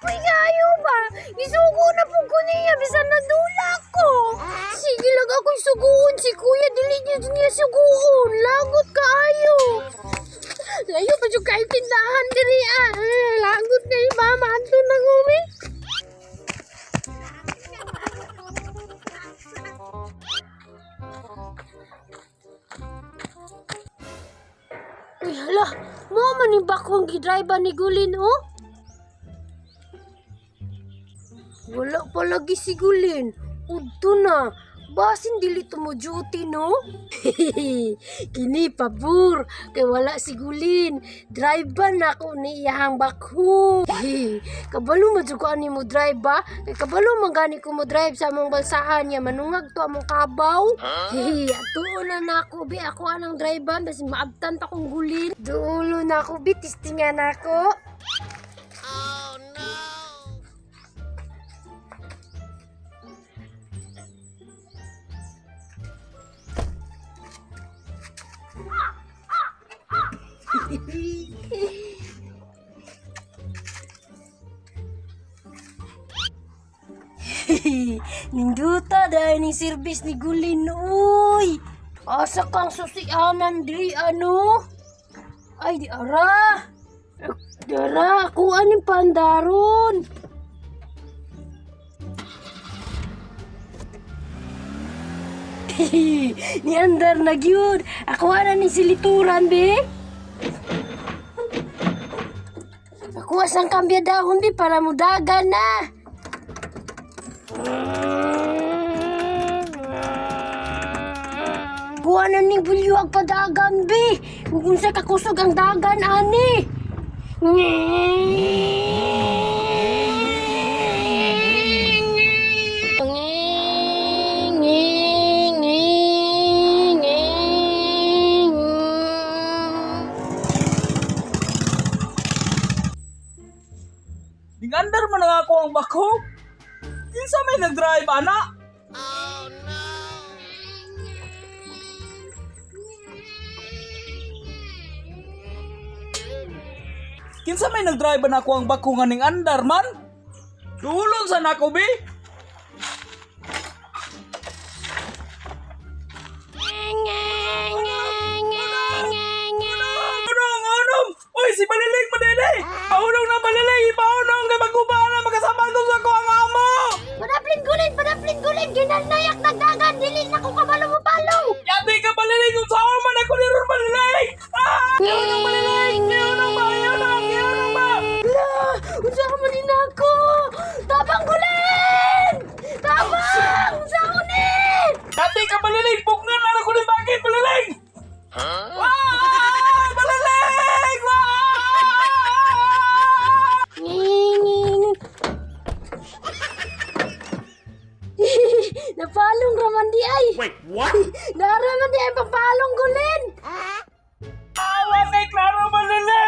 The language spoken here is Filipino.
Uy, kayo ba? Isugo na po ko niya, bisan nadula ko. Sige lang ako'y suguon. Si kuya, dili niya suguon. Lagot kaayo. Layo pa siya kayo tindahan diri ah. Lagot na yung mama. Anto na ngumi. Uy, hala. Mama ni bakong gidriver ni Gulin, oh. Wala pa lagi si Gulin. Udto na. Basin dili to mo duty, no? Kini pabor. Kay wala si Gulin. Driver na ako ni iyahang bakho. Kabalo mo dyan ko ani mo drive ba? Kay kabalo man gani ko mo drive sa among balsahan niya. Manungag to among kabaw. Atuon na ako. Bi ako anang driver. Basin maabtan pa kong Gulin. Dulo na ako. Bi tistingan ako. Ninduta dahil ni service ni Gulin, uy. Asa kang susianan di ano? Ay di ara. Dara, ako aning pandaron. Ni andar na gyud. Ako ana ni silituran be. Ako asang kambya dahon be para mudagan na. Kuha na ning bulyuag padagan be. Kung sa kakusog ang dagan ani. Dingandar man nga ako ang bako. Kinsa may nag-drive, ana? Kinsa may nag-drive na ako ang bako nga ning andar man? Dulon sa nako, be? Unong! Uy, si Baliling madede! Paunong na Baliling! Paunong kay magubana! Magkasama to sa ko ang amo! Padaplin Gulin! Ginanayak nagdagan! Dili na ko kabalo mo palo! Yati ka Baliling! Kung saan man ako ni Ron Baliling! Unong Baliling! Unong ba? Unong ba? La! Unsa ka man din ako! Tabang Gulin! Tabang! Unsa ko ni? Yati ka Baliling! Pugnan na ako ni Bakit Baliling! Wow! Baliling! Wow! Napalong raman di ay! Wait, what? Naraman di ay papalong Gulin! Awa kay Klaro Baliling!